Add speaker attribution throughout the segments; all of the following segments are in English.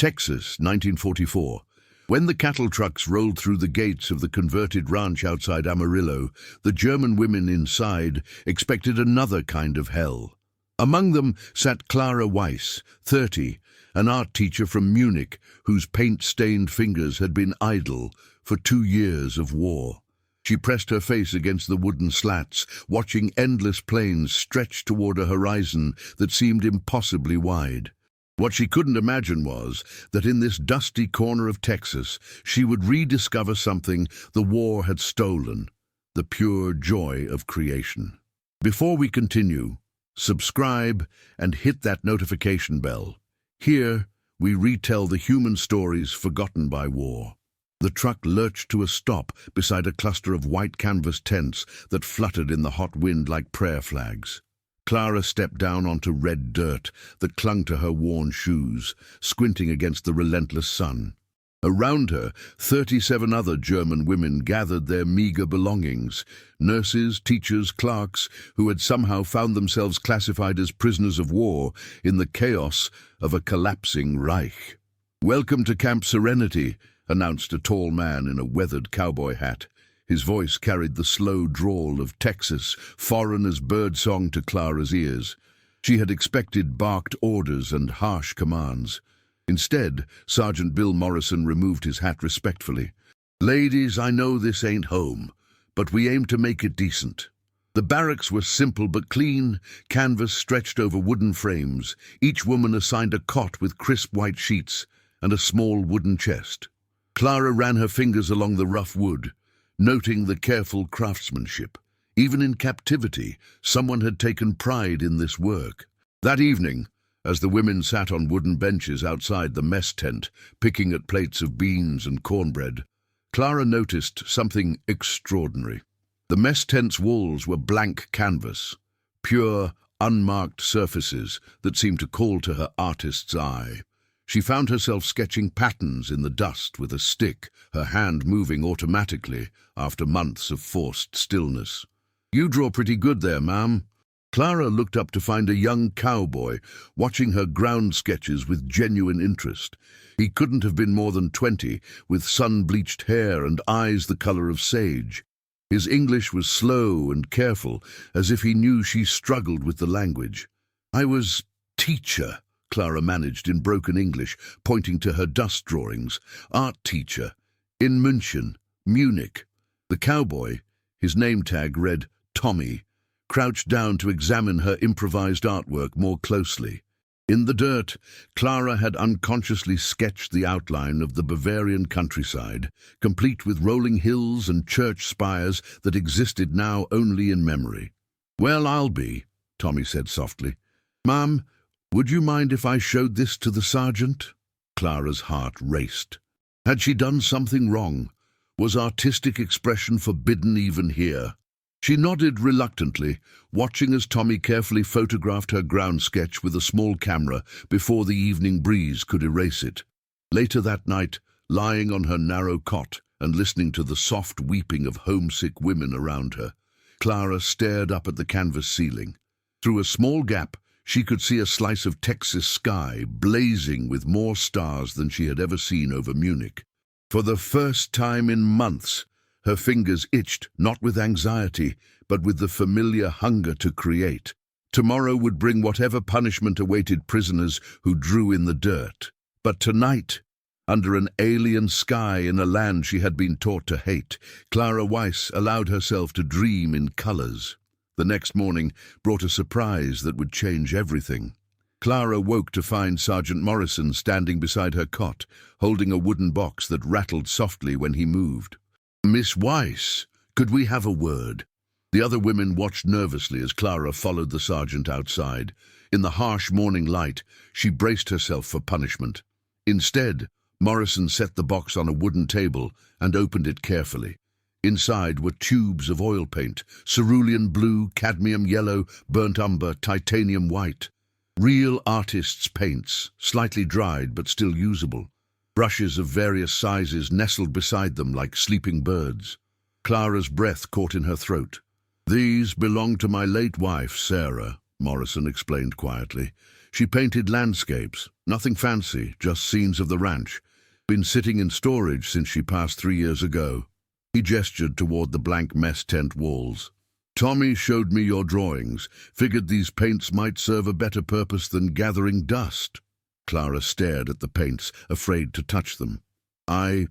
Speaker 1: Texas, 1944. When the cattle trucks rolled through the gates of the converted ranch outside Amarillo, the German women inside expected another kind of hell. Among them sat Clara Weiss, 30, an art teacher from Munich whose paint-stained fingers had been idle for 2 years of war. She pressed her face against the wooden slats, watching endless plains stretch toward a horizon that seemed impossibly wide. What she couldn't imagine was that in this dusty corner of Texas, she would rediscover something the war had stolen, the pure joy of creation. Before we continue, subscribe and hit that notification bell. Here, we retell the human stories forgotten by war. The truck lurched to a stop beside a cluster of white canvas tents that fluttered in the hot wind like prayer flags. Clara stepped down onto red dirt that clung to her worn shoes, squinting against the relentless sun. Around her, 37 other German women gathered their meager belongings, nurses, teachers, clerks, who had somehow found themselves classified as prisoners of war in the chaos of a collapsing Reich. "Welcome to Camp Serenity," announced a tall man in a weathered cowboy hat. His voice carried the slow drawl of Texas, foreign as birdsong to Clara's ears. She had expected barked orders and harsh commands. Instead, Sergeant Bill Morrison removed his hat respectfully. "Ladies, I know this ain't home, but we aim to make it decent." The barracks were simple but clean, canvas stretched over wooden frames, each woman assigned a cot with crisp white sheets and a small wooden chest. Clara ran her fingers along the rough wood, noting the careful craftsmanship. Even in captivity, someone had taken pride in this work. That evening, as the women sat on wooden benches outside the mess tent, picking at plates of beans and cornbread, Clara noticed something extraordinary. The mess tent's walls were blank canvas, pure, unmarked surfaces that seemed to call to her artist's eye. She found herself sketching patterns in the dust with a stick, her hand moving automatically after months of forced stillness. "You draw pretty good there, ma'am." Clara looked up to find a young cowboy watching her ground sketches with genuine interest. He couldn't have been more than 20, with sun-bleached hair and eyes the color of sage. His English was slow and careful, as if he knew she struggled with the language. "I was teacher," Clara managed in broken English, pointing to her dust drawings. "Art teacher. In Munich." The cowboy, his name tag read Tommy, crouched down to examine her improvised artwork more closely. In the dirt, Clara had unconsciously sketched the outline of the Bavarian countryside, complete with rolling hills and church spires that existed now only in memory. "Well, I'll be," Tommy said softly. "Ma'am, would you mind if I showed this to the sergeant?" Clara's heart raced. Had she done something wrong? Was artistic expression forbidden even here? She nodded reluctantly, watching as Tommy carefully photographed her ground sketch with a small camera before the evening breeze could erase it. Later that night, lying on her narrow cot and listening to the soft weeping of homesick women around her, Clara stared up at the canvas ceiling. Through a small gap, she could see a slice of Texas sky blazing with more stars than she had ever seen over Munich. For the first time in months, her fingers itched, not with anxiety, but with the familiar hunger to create. Tomorrow would bring whatever punishment awaited prisoners who drew in the dirt. But tonight, under an alien sky in a land she had been taught to hate, Clara Weiss allowed herself to dream in colors. The next morning brought a surprise that would change everything. Clara woke to find Sergeant Morrison standing beside her cot, holding a wooden box that rattled softly when he moved. "Miss Weiss, could we have a word?" The other women watched nervously as Clara followed the sergeant outside. In the harsh morning light, she braced herself for punishment. Instead, Morrison set the box on a wooden table and opened it carefully. Inside were tubes of oil paint, cerulean blue, cadmium yellow, burnt umber, titanium white. Real artists' paints, slightly dried but still usable. Brushes of various sizes nestled beside them like sleeping birds. Clara's breath caught in her throat. "These belong to my late wife, Sarah," Morrison explained quietly. She painted landscapes, nothing fancy, just scenes of the ranch. Been sitting in storage since she passed 3 years ago. He gestured toward the blank mess tent walls. Tommy showed me your drawings, figured these paints might serve a better purpose than gathering dust. Clara stared at the paints, afraid to touch them. I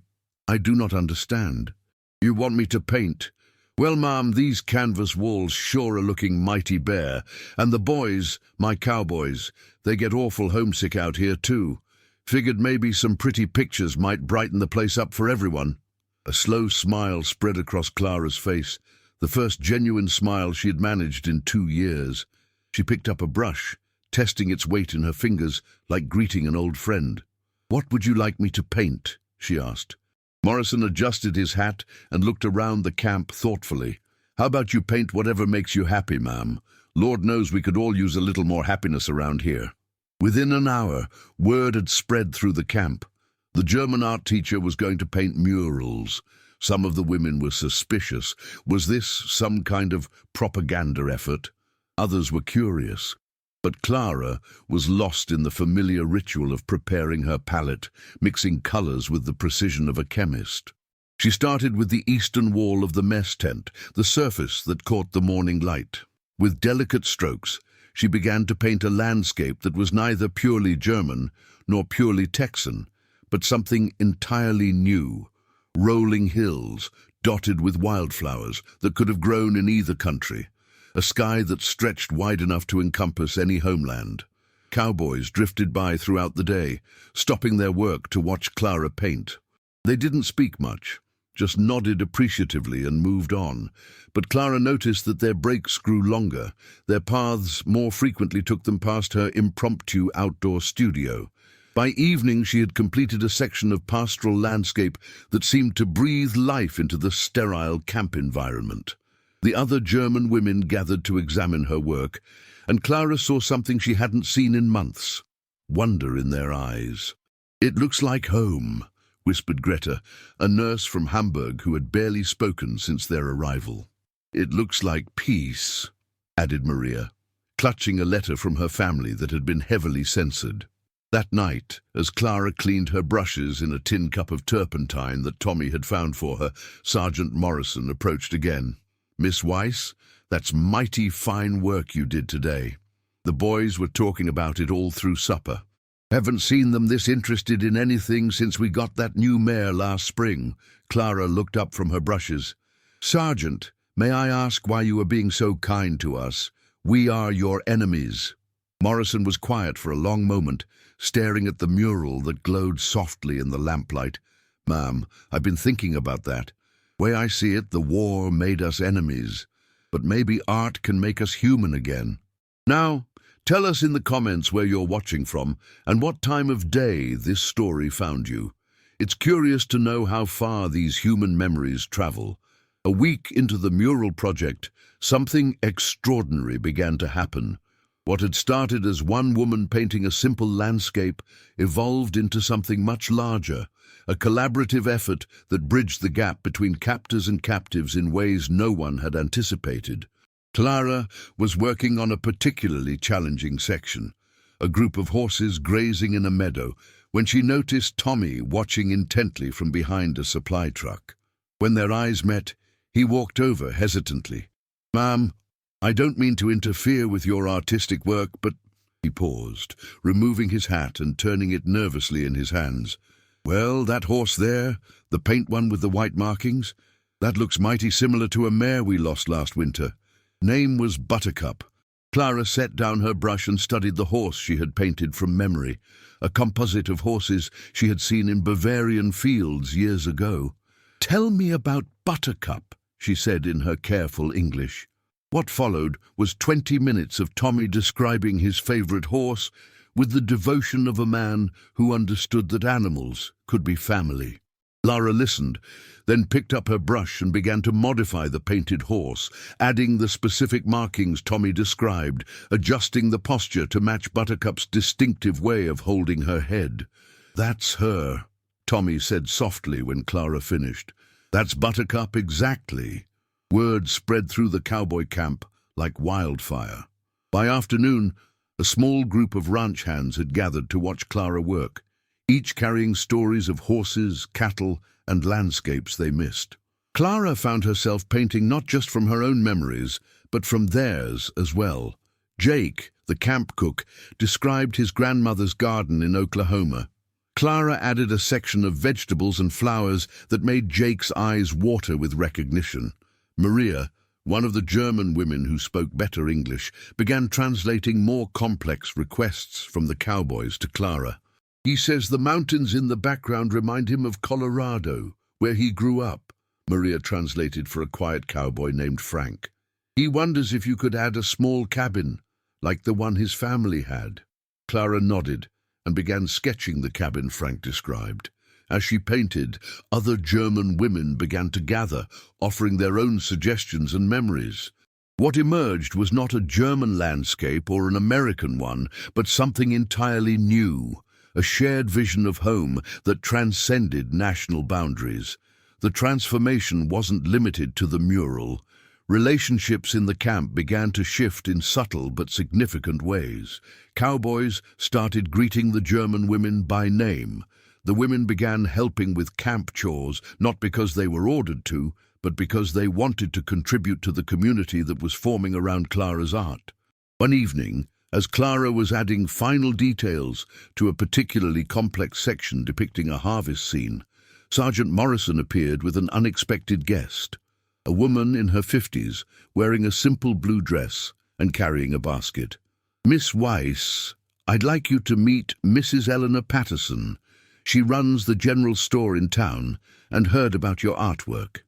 Speaker 1: do not understand. You want me to paint? Well, ma'am, these canvas walls sure are looking mighty bare, and the boys, my cowboys, they get awful homesick out here too. Figured maybe some pretty pictures might brighten the place up for everyone. A slow smile spread across Clara's face, the first genuine smile she had managed in 2 years. She picked up a brush, testing its weight in her fingers like greeting an old friend. What would you like me to paint? She asked. Morrison adjusted his hat and looked around the camp thoughtfully. How about you paint whatever makes you happy, ma'am? Lord knows we could all use a little more happiness around here. Within an hour, word had spread through the camp. The German art teacher was going to paint murals. Some of the women were suspicious. Was this some kind of propaganda effort? Others were curious. But Clara was lost in the familiar ritual of preparing her palette, mixing colors with the precision of a chemist. She started with the eastern wall of the mess tent, the surface that caught the morning light. With delicate strokes, she began to paint a landscape that was neither purely German nor purely Texan, but something entirely new. Rolling hills, dotted with wildflowers that could have grown in either country. A sky that stretched wide enough to encompass any homeland. Cowboys drifted by throughout the day, stopping their work to watch Clara paint. They didn't speak much, just nodded appreciatively and moved on. But Clara noticed that their breaks grew longer. Their paths more frequently took them past her impromptu outdoor studio. By evening, she had completed a section of pastoral landscape that seemed to breathe life into the sterile camp environment. The other German women gathered to examine her work, and Clara saw something she hadn't seen in months. Wonder in their eyes. "It looks like home," whispered Greta, a nurse from Hamburg who had barely spoken since their arrival. "It looks like peace," added Maria, clutching a letter from her family that had been heavily censored. That night, as Clara cleaned her brushes in a tin cup of turpentine that Tommy had found for her, Sergeant Morrison approached again. "Miss Weiss, that's mighty fine work you did today." The boys were talking about it all through supper. "Haven't seen them this interested in anything since we got that new mare last spring." Clara looked up from her brushes. "Sergeant, may I ask why you are being so kind to us? We are your enemies." Morrison was quiet for a long moment, staring at the mural that glowed softly in the lamplight. "Ma'am, I've been thinking about that. Way I see it, the war made us enemies. But maybe art can make us human again. Now, tell us in the comments where you're watching from and what time of day this story found you. It's curious to know how far these human memories travel. A week into the mural project, something extraordinary began to happen. What had started as one woman painting a simple landscape evolved into something much larger, a collaborative effort that bridged the gap between captors and captives in ways no one had anticipated. Clara was working on a particularly challenging section, a group of horses grazing in a meadow, when she noticed Tommy watching intently from behind a supply truck. When their eyes met, he walked over hesitantly. "Ma'am, I don't mean to interfere with your artistic work, but—" He paused, removing his hat and turning it nervously in his hands. "Well, that horse there, the paint one with the white markings, that looks mighty similar to a mare we lost last winter. Name was Buttercup." Clara set down her brush and studied the horse she had painted from memory, a composite of horses she had seen in Bavarian fields years ago. "Tell me about Buttercup," she said in her careful English. What followed was 20 minutes of Tommy describing his favorite horse with the devotion of a man who understood that animals could be family. Lara listened, then picked up her brush and began to modify the painted horse, adding the specific markings Tommy described, adjusting the posture to match Buttercup's distinctive way of holding her head. "That's her," Tommy said softly when Clara finished. "That's Buttercup exactly." Word spread through the cowboy camp like wildfire. By afternoon, A small group of ranch hands had gathered to watch Clara work, each carrying stories of horses, cattle, and landscapes they missed. Clara found herself painting not just from her own memories, but from theirs as well. Jake, the camp cook, described his grandmother's garden in Oklahoma. Clara added a section of vegetables and flowers that made Jake's eyes water with recognition. Maria, one of the German women who spoke better English, began translating more complex requests from the Cowboys to Clara. He says the mountains in the background remind him of Colorado, where he grew up, Maria translated for a quiet cowboy named Frank. He wonders if you could add a small cabin, like the one his family had. Clara nodded and began sketching the cabin Frank described. As she painted, other German women began to gather, offering their own suggestions and memories. What emerged was not a German landscape or an American one, but something entirely new, a shared vision of home that transcended national boundaries. The transformation wasn't limited to the mural. Relationships in the camp began to shift in subtle but significant ways. Cowboys started greeting the German women by name. The women began helping with camp chores, not because they were ordered to, but because they wanted to contribute to the community that was forming around Clara's art. One evening, as Clara was adding final details to a particularly complex section depicting a harvest scene, Sergeant Morrison appeared with an unexpected guest, a woman in her 50s, wearing a simple blue dress and carrying a basket. "Miss Weiss, I'd like you to meet Mrs. Eleanor Patterson. She runs the general store in town and heard about your artwork."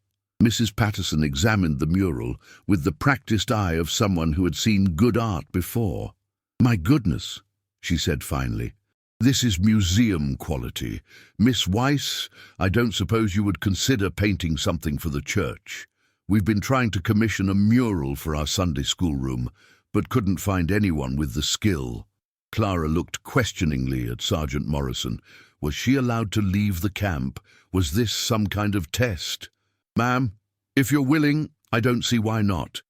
Speaker 1: Mrs. Patterson examined the mural with the practiced eye of someone who had seen good art before. "My goodness," she said finally. "This is museum quality. Miss Weiss, I don't suppose you would consider painting something for the church. We've been trying to commission a mural for our Sunday school room, but couldn't find anyone with the skill." Clara looked questioningly at Sergeant Morrison. Was she allowed to leave the camp? Was this some kind of test? "Ma'am, if you're willing, I don't see why not.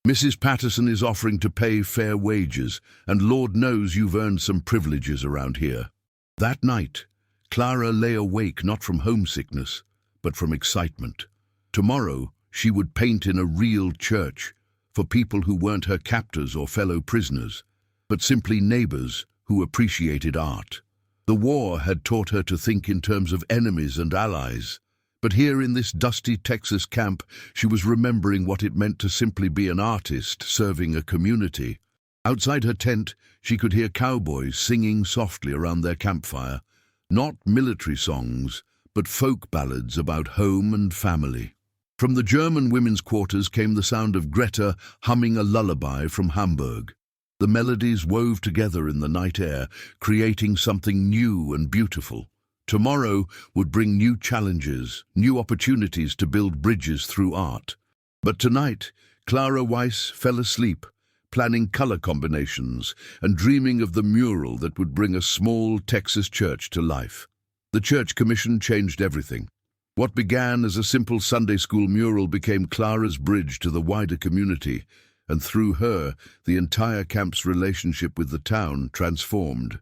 Speaker 1: Mrs. Patterson is offering to pay fair wages, and Lord knows you've earned some privileges around here." That night, Clara lay awake not from homesickness, but from excitement. Tomorrow, she would paint in a real church, for people who weren't her captors or fellow prisoners, but simply neighbors who appreciated art. The war had taught her to think in terms of enemies and allies, but here in this dusty Texas camp, she was remembering what it meant to simply be an artist serving a community. Outside her tent, she could hear cowboys singing softly around their campfire, not military songs, but folk ballads about home and family. From the German women's quarters came the sound of Greta humming a lullaby from Hamburg. The melodies wove together in the night air, creating something new and beautiful. Tomorrow would bring new challenges, new opportunities to build bridges through art. But tonight, Clara Weiss fell asleep, planning color combinations and dreaming of the mural that would bring a small Texas church to life. The church commission changed everything. What began as a simple Sunday school mural became Clara's bridge to the wider community, and through her, the entire camp's relationship with the town transformed.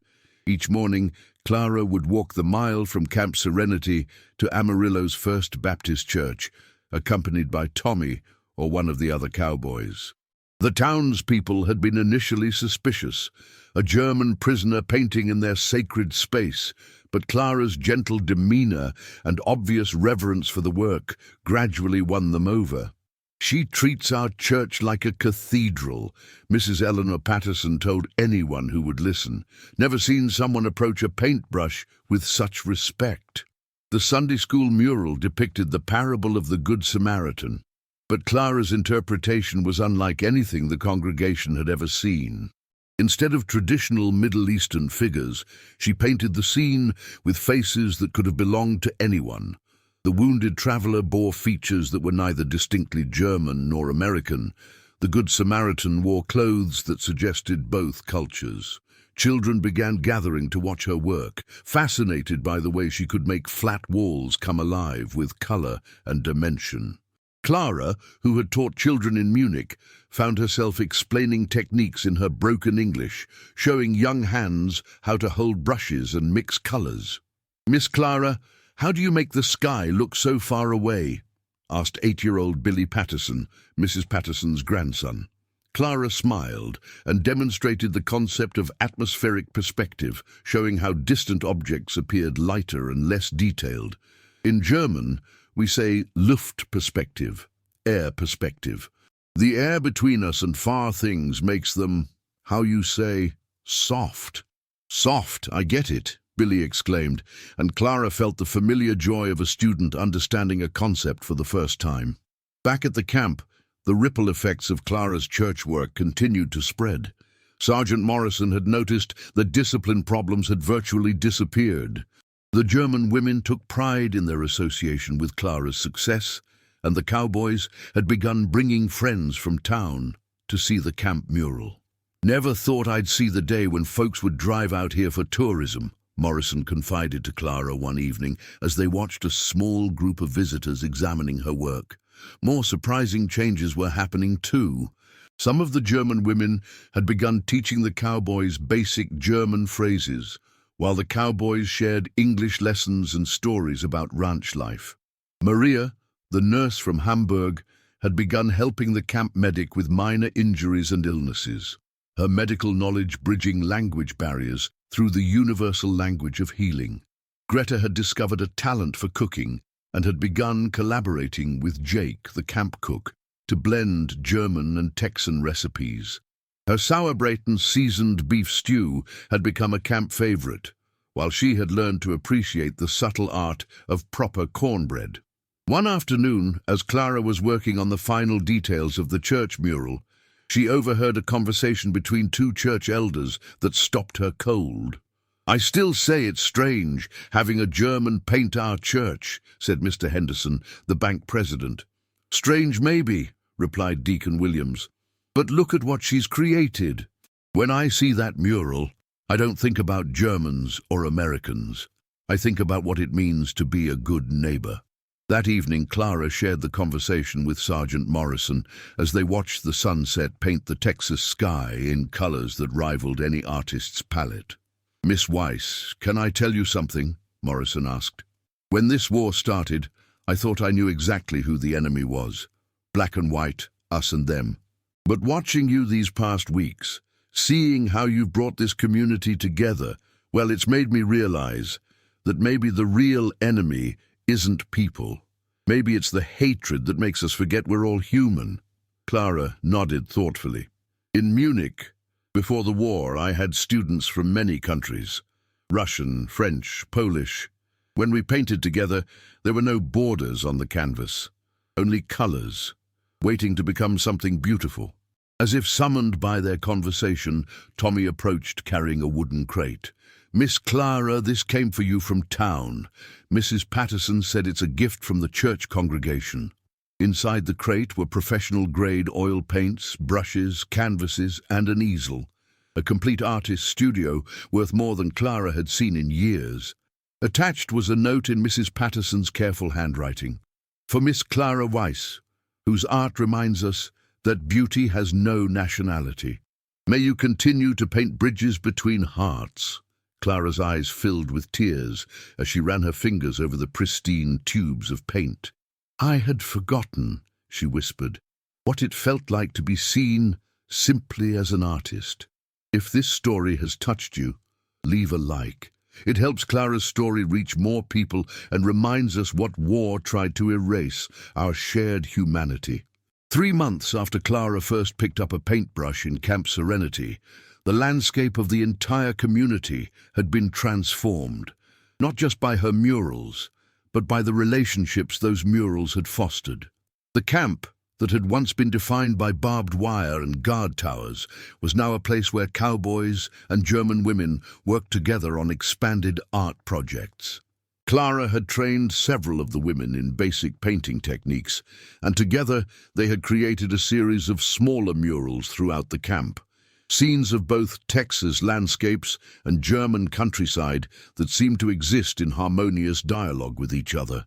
Speaker 1: Each morning, Clara would walk the mile from Camp Serenity to Amarillo's First Baptist Church, accompanied by Tommy or one of the other cowboys. The townspeople had been initially suspicious, a German prisoner painting in their sacred space, but Clara's gentle demeanor and obvious reverence for the work gradually won them over. "She treats our church like a cathedral," Mrs. Eleanor Patterson told anyone who would listen. "Never seen someone approach a paintbrush with such respect." The Sunday school mural depicted the parable of the Good Samaritan, but Clara's interpretation was unlike anything the congregation had ever seen. Instead of traditional Middle Eastern figures, she painted the scene with faces that could have belonged to anyone. The wounded traveler bore features that were neither distinctly German nor American. The Good Samaritan wore clothes that suggested both cultures. Children began gathering to watch her work, fascinated by the way she could make flat walls come alive with color and dimension. Clara, who had taught children in Munich, found herself explaining techniques in her broken English, showing young hands how to hold brushes and mix colors. "Miss Clara, how do you make the sky look so far away?" asked 8-year-old Billy Patterson, Mrs. Patterson's grandson. Clara smiled and demonstrated the concept of atmospheric perspective, showing how distant objects appeared lighter and less detailed. In German, we say Luftperspektive, air perspective. The air between us and far things makes them, how you say, soft. "Soft, I get it," Billy exclaimed, and Clara felt the familiar joy of a student understanding a concept for the first time. Back at the camp, the ripple effects of Clara's church work continued to spread. Sergeant Morrison had noticed that discipline problems had virtually disappeared. The German women took pride in their association with Clara's success, and the Cowboys had begun bringing friends from town to see the camp mural. "Never thought I'd see the day when folks would drive out here for tourism," Morrison confided to Clara one evening as they watched a small group of visitors examining her work. More surprising changes were happening too. Some of the German women had begun teaching the Cowboys basic German phrases, while the Cowboys shared English lessons and stories about ranch life. Maria, the nurse from Hamburg, had begun helping the camp medic with minor injuries and illnesses, her medical knowledge bridging language barriers through the universal language of healing. Greta had discovered a talent for cooking and had begun collaborating with Jake, the camp cook, to blend German and Texan recipes. Her sauerbraten seasoned beef stew had become a camp favorite, while she had learned to appreciate the subtle art of proper cornbread. One afternoon, as Clara was working on the final details of the church mural, she overheard a conversation between two church elders that stopped her cold. "I still say it's strange, having a German paint our church," said Mr. Henderson, the bank president. "Strange maybe," replied Deacon Williams, "but look at what she's created. When I see that mural, I don't think about Germans or Americans. I think about what it means to be a good neighbor." That evening, Clara shared the conversation with Sergeant Morrison as they watched the sunset paint the Texas sky in colors that rivaled any artist's palette. "Miss Weiss, can I tell you something?" Morrison asked. "When this war started, I thought I knew exactly who the enemy was. Black and white, us and them. But watching you these past weeks, seeing how you've brought this community together, well, it's made me realize that maybe the real enemy isn't people. Maybe it's the hatred that makes us forget we're all human." Clara nodded thoughtfully. "In Munich, before the war, I had students from many countries. Russian, French, Polish. When we painted together, there were no borders on the canvas, only colors, waiting to become something beautiful." As if summoned by their conversation, Tommy approached carrying a wooden crate. "Miss Clara, this came for you from town. Mrs. Patterson said it's a gift from the church congregation." Inside the crate were professional-grade oil paints, brushes, canvases, and an easel. A complete artist's studio worth more than Clara had seen in years. Attached was a note in Mrs. Patterson's careful handwriting. "For Miss Clara Weiss, whose art reminds us that beauty has no nationality. May you continue to paint bridges between hearts." Clara's eyes filled with tears as she ran her fingers over the pristine tubes of paint. "I had forgotten," she whispered, "what it felt like to be seen simply as an artist. If this story has touched you, leave a like. It helps Clara's story reach more people and reminds us what war tried to erase, our shared humanity." 3 months after Clara first picked up a paintbrush in Camp Serenity, the landscape of the entire community had been transformed, not just by her murals, but by the relationships those murals had fostered. The camp, that had once been defined by barbed wire and guard towers, was now a place where Cowboys and German women worked together on expanded art projects. Clara had trained several of the women in basic painting techniques, and together they had created a series of smaller murals throughout the camp. Scenes of both Texas landscapes and German countryside that seemed to exist in harmonious dialogue with each other.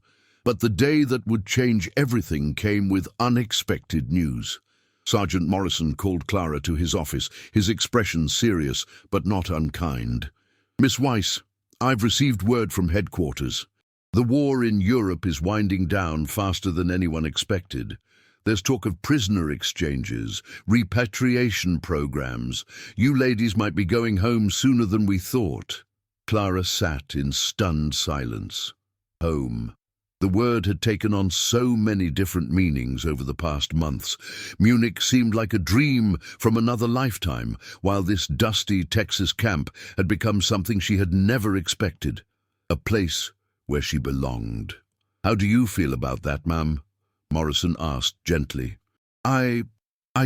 Speaker 1: But the day that would change everything came with unexpected news. Sergeant Morrison called Clara to his office, his expression serious but not unkind. "Miss Weiss, I've received word from headquarters. The war in Europe is winding down faster than anyone expected. There's talk of prisoner exchanges, repatriation programs. You ladies might be going home sooner than we thought." Clara sat in stunned silence. Home. The word had taken on so many different meanings over the past months. Munich seemed like a dream from another lifetime, while this dusty Texas camp had become something she had never expected. A place where she belonged. "How do you feel about that, ma'am?" Morrison asked gently. I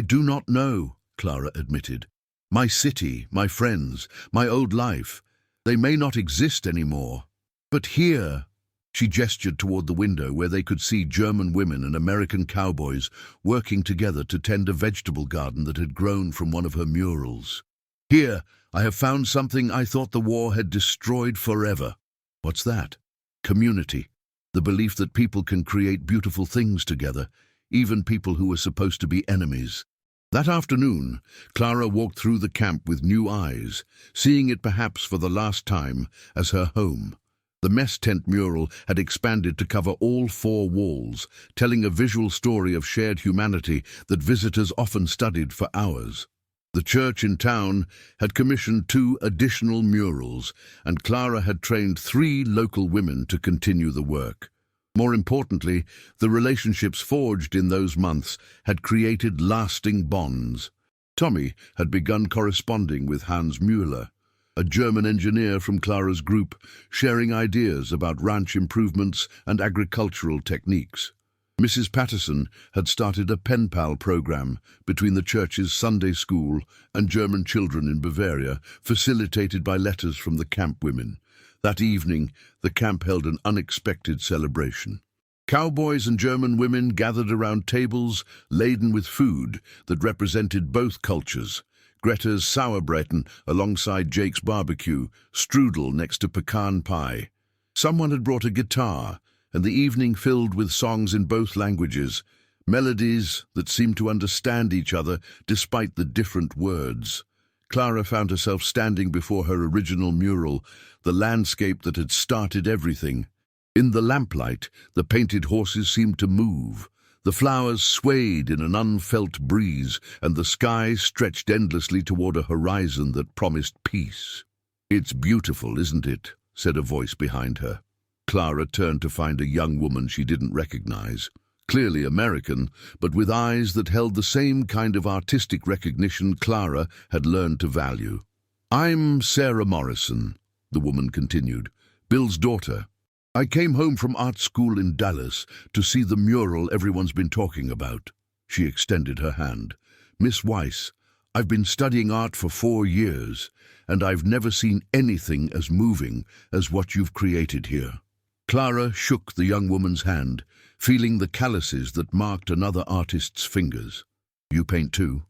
Speaker 1: do not know," Clara admitted. "My city, my friends, my old life, they may not exist anymore. But here," she gestured toward the window where they could see German women and American cowboys working together to tend a vegetable garden that had grown from one of her murals. "Here, I have found something I thought the war had destroyed forever." "What's that?" "Community. The belief that people can create beautiful things together, even people who were supposed to be enemies." That afternoon, Clara walked through the camp with new eyes, seeing it perhaps for the last time as her home. The mess tent mural had expanded to cover all 4 walls, telling a visual story of shared humanity that visitors often studied for hours. The church in town had commissioned 2 additional murals, and Clara had trained 3 local women to continue the work. More importantly, the relationships forged in those months had created lasting bonds. Tommy had begun corresponding with Hans Müller, a German engineer from Clara's group, sharing ideas about ranch improvements and agricultural techniques. Mrs. Patterson had started a pen pal program between the church's Sunday school and German children in Bavaria, facilitated by letters from the camp women. That evening, the camp held an unexpected celebration. Cowboys and German women gathered around tables laden with food that represented both cultures. Greta's Sauerbraten alongside Jake's barbecue, strudel next to pecan pie. Someone had brought a guitar, and the evening filled with songs in both languages, melodies that seemed to understand each other despite the different words. Clara found herself standing before her original mural, the landscape that had started everything. In the lamplight, the painted horses seemed to move. The flowers swayed in an unfelt breeze, and the sky stretched endlessly toward a horizon that promised peace. "It's beautiful, isn't it?" said a voice behind her. Clara turned to find a young woman she didn't recognize. Clearly American, but with eyes that held the same kind of artistic recognition Clara had learned to value. "I'm Sarah Morrison," the woman continued, "Bill's daughter. I came home from art school in Dallas to see the mural everyone's been talking about." She extended her hand. "Miss Weiss, I've been studying art for 4 years, and I've never seen anything as moving as what you've created here." Clara shook the young woman's hand, feeling the calluses that marked another artist's fingers. "You paint too?"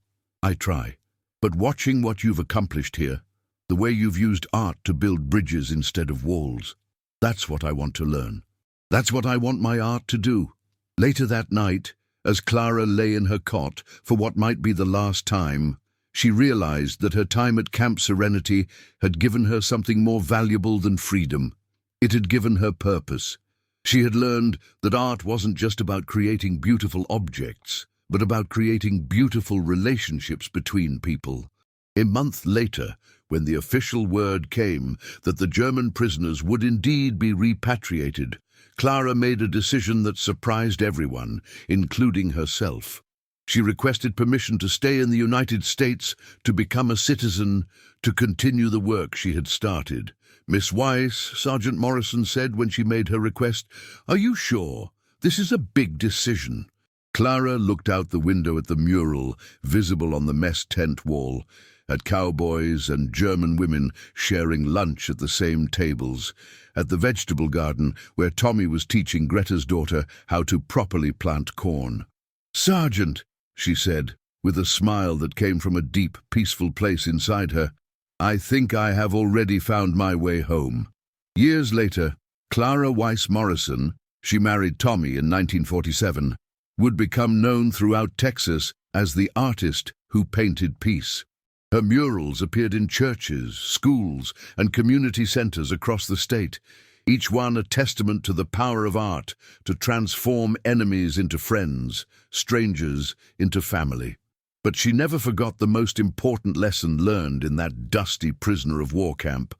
Speaker 1: "I try. But watching what you've accomplished here, the way you've used art to build bridges instead of walls, that's what I want to learn. That's what I want my art to do." Later that night, as Clara lay in her cot for what might be the last time, she realized that her time at Camp Serenity had given her something more valuable than freedom. It had given her purpose. She had learned that art wasn't just about creating beautiful objects, but about creating beautiful relationships between people. A month later, when the official word came that the German prisoners would indeed be repatriated, Clara made a decision that surprised everyone, including herself. She requested permission to stay in the United States, to become a citizen, to continue the work she had started. "Miss Weiss," Sergeant Morrison said when she made her request, "are you sure? This is a big decision." Clara looked out the window at the mural visible on the mess tent wall, at cowboys and German women sharing lunch at the same tables, at the vegetable garden where Tommy was teaching Greta's daughter how to properly plant corn. "Sergeant," she said, with a smile that came from a deep, peaceful place inside her, "I think I have already found my way home." Years later, Clara Weiss Morrison, She married Tommy in 1947, would become known throughout Texas as the artist who painted peace. Her murals appeared in churches, schools, and community centers across the state, each one a testament to the power of art to transform enemies into friends, strangers into family. But she never forgot the most important lesson learned in that dusty prisoner of war camp,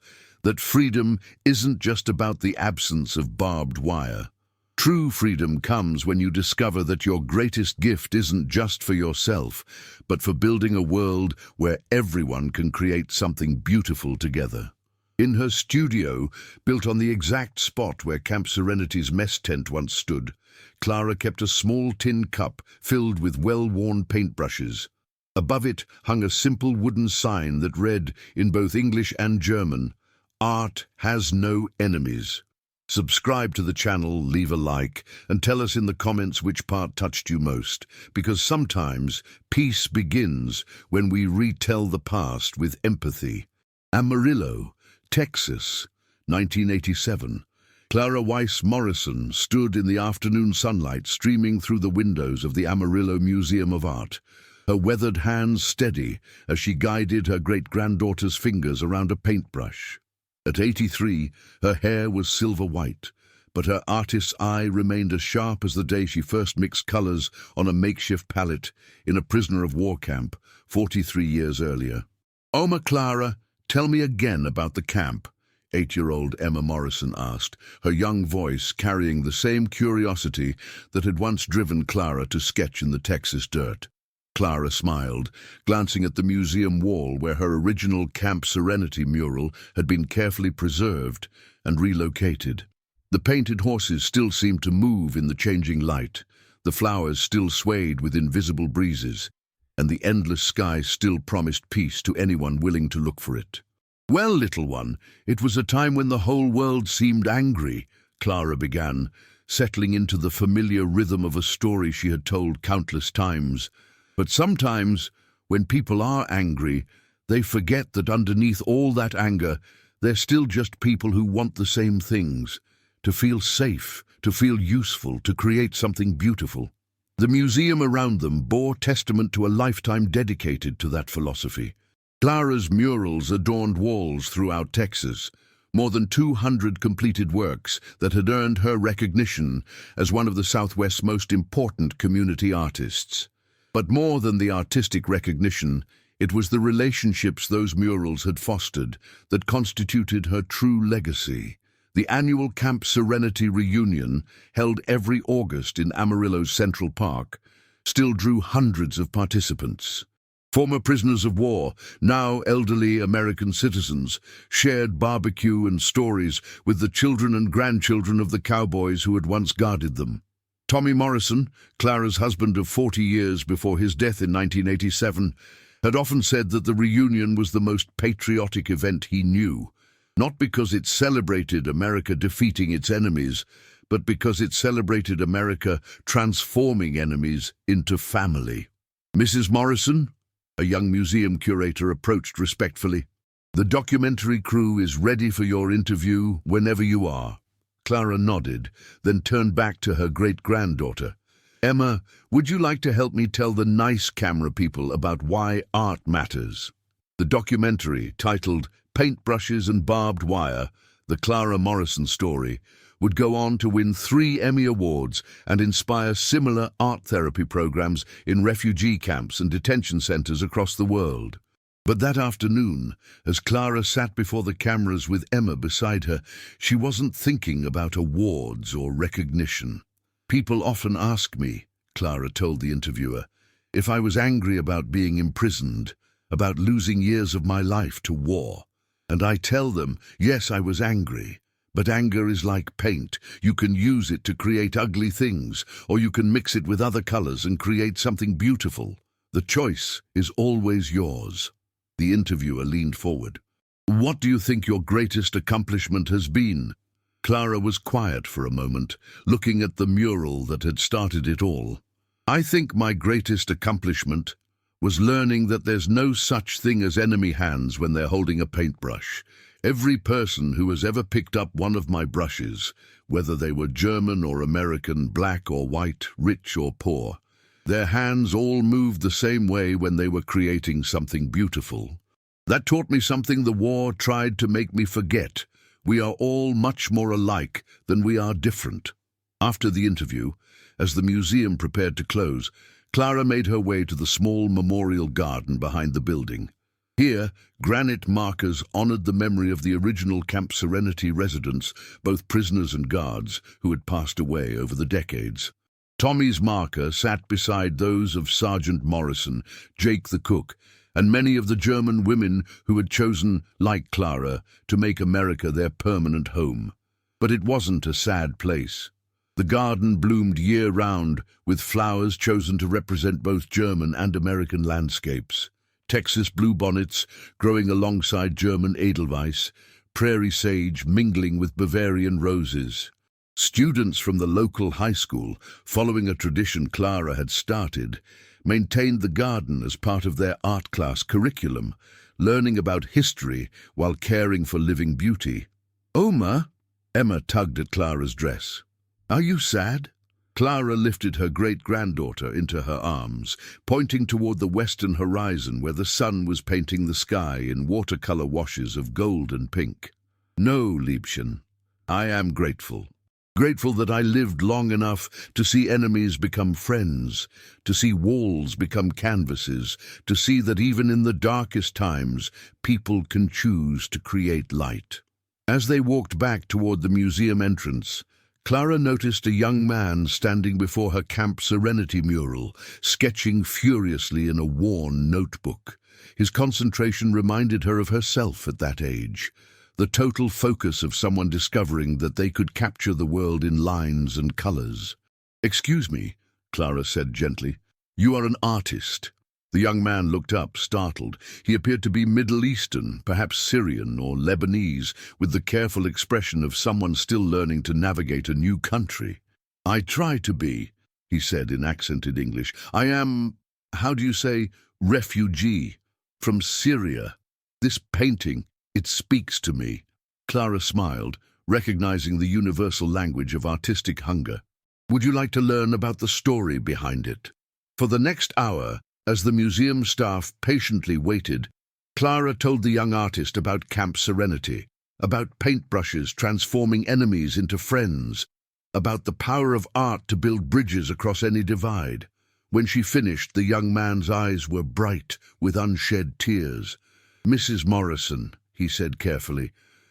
Speaker 1: that freedom isn't just about the absence of barbed wire. True freedom comes when you discover that your greatest gift isn't just for yourself, but for building a world where everyone can create something beautiful together. In her studio, built on the exact spot where Camp Serenity's mess tent once stood, Clara kept a small tin cup filled with well-worn paintbrushes. Above it hung a simple wooden sign that read, in both English and German, "Art has no enemies." Subscribe to the channel, leave a like, and tell us in the comments which part touched you most, because sometimes peace begins when we retell the past with empathy. Amarillo, Texas, 1987. Clara Weiss Morrison stood in the afternoon sunlight streaming through the windows of the Amarillo Museum of Art, her weathered hands steady as she guided her great-granddaughter's fingers around a paintbrush. At 83, her hair was silver white, but her artist's eye remained as sharp as the day she first mixed colors on a makeshift palette in a prisoner of war camp 43 years earlier. "Oma Clara, tell me again about the camp," 8-year-old Emma Morrison asked, her young voice carrying the same curiosity that had once driven Clara to sketch in the Texas dirt. Clara smiled, glancing at the museum wall where her original Camp Serenity mural had been carefully preserved and relocated. The painted horses still seemed to move in the changing light, the flowers still swayed with invisible breezes, and the endless sky still promised peace to anyone willing to look for it. "Well, little one, it was a time when the whole world seemed angry," Clara began, settling into the familiar rhythm of a story she had told countless times. "But sometimes, when people are angry, they forget that underneath all that anger, they're still just people who want the same things, to feel safe, to feel useful, to create something beautiful." The museum around them bore testament to a lifetime dedicated to that philosophy. Clara's murals adorned walls throughout Texas, more than 200 completed works that had earned her recognition as one of the Southwest's most important community artists. But more than the artistic recognition, it was the relationships those murals had fostered that constituted her true legacy. The annual Camp Serenity reunion, held every August in Amarillo's Central Park, still drew hundreds of participants. Former prisoners of war, now elderly American citizens, shared barbecue and stories with the children and grandchildren of the cowboys who had once guarded them. Tommy Morrison, Clara's husband of 40 years before his death in 1987, had often said that the reunion was the most patriotic event he knew, not because it celebrated America defeating its enemies, but because it celebrated America transforming enemies into family. "Mrs. Morrison?" a young museum curator approached respectfully. "The documentary crew is ready for your interview whenever you are." Clara nodded, then turned back to her great-granddaughter. "Emma, would you like to help me tell the nice camera people about why art matters?" The documentary, titled Paintbrushes and Barbed Wire, The Clara Morrison Story, would go on to win 3 Emmy Awards and inspire similar art therapy programs in refugee camps and detention centers across the world. But that afternoon, as Clara sat before the cameras with Emma beside her, she wasn't thinking about awards or recognition. "People often ask me," Clara told the interviewer, "if I was angry about being imprisoned, about losing years of my life to war. And I tell them, yes, I was angry. But anger is like paint. You can use it to create ugly things, or you can mix it with other colors and create something beautiful. The choice is always yours." The interviewer leaned forward. "What do you think your greatest accomplishment has been?" Clara was quiet for a moment, looking at the mural that had started it all. "I think my greatest accomplishment was learning that there's no such thing as enemy hands when they're holding a paintbrush. Every person who has ever picked up one of my brushes, whether they were German or American, black or white, rich or poor, their hands all moved the same way when they were creating something beautiful. That taught me something the war tried to make me forget. We are all much more alike than we are different. After the interview, as the museum prepared to close, Clara made her way to the small memorial garden behind the building. Here, granite markers honored the memory of the original Camp Serenity residents, both prisoners and guards, who had passed away over the decades. Tommy's marker sat beside those of Sergeant Morrison, Jake the cook, and many of the German women who had chosen, like Clara, to make America their permanent home. But it wasn't a sad place. The garden bloomed year-round, with flowers chosen to represent both German and American landscapes. Texas bluebonnets growing alongside German edelweiss, prairie sage mingling with Bavarian roses. Students from the local high school, following a tradition Clara had started, maintained the garden as part of their art class curriculum, learning about history while caring for living beauty. "Oma," Emma tugged at Clara's dress. "Are you sad?" Clara lifted her great-granddaughter into her arms, pointing toward the western horizon where the sun was painting the sky in watercolor washes of gold and pink. "No, Liebchen, I am grateful. Grateful that I lived long enough to see enemies become friends, to see walls become canvases, to see that even in the darkest times, people can choose to create light." As they walked back toward the museum entrance, Clara noticed a young man standing before her Camp Serenity mural, sketching furiously in a worn notebook. His concentration reminded her of herself at that age, the total focus of someone discovering that they could capture the world in lines and colors. "Excuse me," Clara said gently. "You are an artist." The young man looked up, startled. He appeared to be Middle Eastern, perhaps Syrian or Lebanese, with the careful expression of someone still learning to navigate a new country. "I try to be," he said in accented English. "I am, how do you say, refugee from Syria. This painting, it speaks to me." Clara smiled, recognizing the universal language of artistic hunger. "Would you like to learn about the story behind it?" For the next hour, as the museum staff patiently waited, Clara told the young artist about Camp Serenity, about paintbrushes transforming enemies into friends, about the power of art to build bridges across any divide. When she finished, the young man's eyes were bright with unshed tears. "Mrs. Morrison," he said carefully,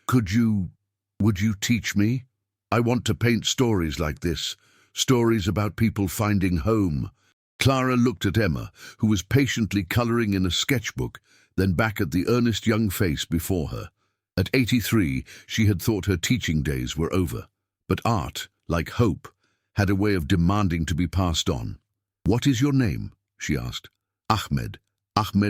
Speaker 1: would you teach me? I want to paint stories like this, stories about people finding home." Clara looked at Emma, who was patiently coloring in a sketchbook, then back at the earnest young face before her. At 83, she had thought her teaching days were over. But art, like hope, had a way of demanding to be passed on. "What is your name?" she asked. Ahmed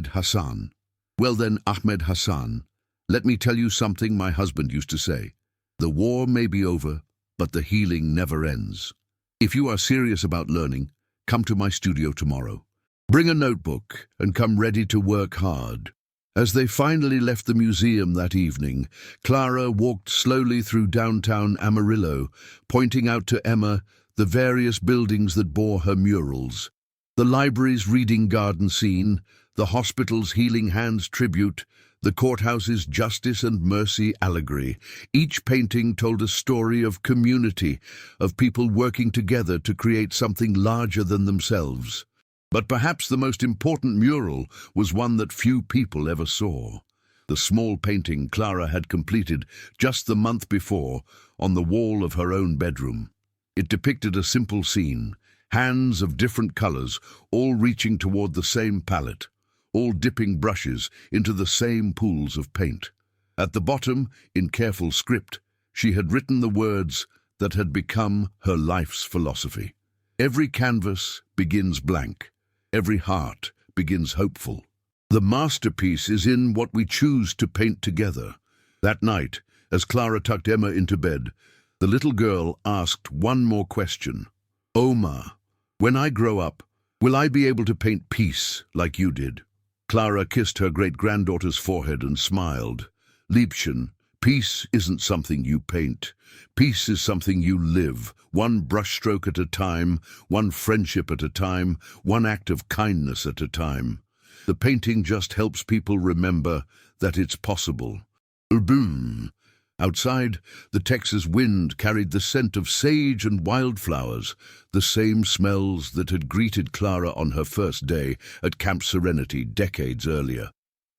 Speaker 1: Hassan." "Well then, Ahmed Hassan, let me tell you something my husband used to say. The war may be over, but the healing never ends. If you are serious about learning, come to my studio tomorrow. Bring a notebook and come ready to work hard." As they finally left the museum that evening, Clara walked slowly through downtown Amarillo, pointing out to Emma the various buildings that bore her murals. The library's reading garden scene, the hospital's Healing Hands tribute, the courthouse's Justice and Mercy allegory. Each painting told a story of community, of people working together to create something larger than themselves. But perhaps the most important mural was one that few people ever saw. The small painting Clara had completed just the month before on the wall of her own bedroom. It depicted a simple scene, hands of different colors, all reaching toward the same palette, all dipping brushes into the same pools of paint. At the bottom, in careful script, she had written the words that had become her life's philosophy. "Every canvas begins blank. Every heart begins hopeful. The masterpiece is in what we choose to paint together." That night, as Clara tucked Emma into bed, the little girl asked one more question. "Oma, when I grow up, will I be able to paint peace like you did?" Clara kissed her great-granddaughter's forehead and smiled. "Liebchen, Peace isn't something you paint. Peace is something you live, one brushstroke at a time, one friendship at a time, one act of kindness at a time. The painting just helps people remember that it's possible. Boom! Outside, the Texas wind carried the scent of sage and wildflowers, the same smells that had greeted Clara on her first day at Camp Serenity decades earlier.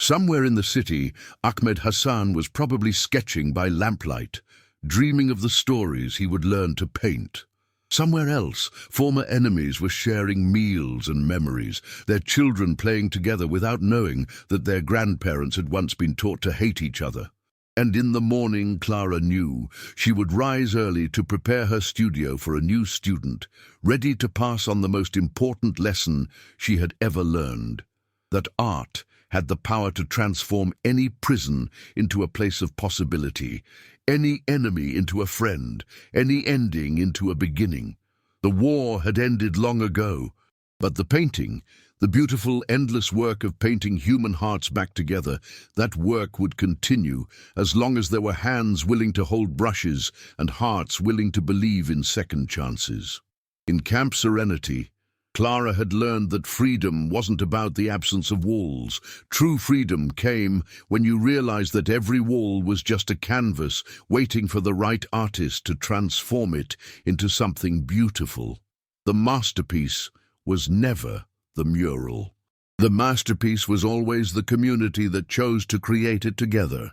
Speaker 1: Somewhere in the city, Ahmed Hassan was probably sketching by lamplight, dreaming of the stories he would learn to paint. Somewhere else, former enemies were sharing meals and memories, their children playing together without knowing that their grandparents had once been taught to hate each other. And in the morning, Clara knew she would rise early to prepare her studio for a new student, ready to pass on the most important lesson she had ever learned, that art had the power to transform any prison into a place of possibility, any enemy into a friend, any ending into a beginning. The war had ended long ago, but the painting, the beautiful, endless work of painting human hearts back together, that work would continue as long as there were hands willing to hold brushes and hearts willing to believe in second chances. In Camp Serenity, Clara had learned that freedom wasn't about the absence of walls. True freedom came when you realized that every wall was just a canvas waiting for the right artist to transform it into something beautiful. The masterpiece was never the mural. The masterpiece was always the community that chose to create it together.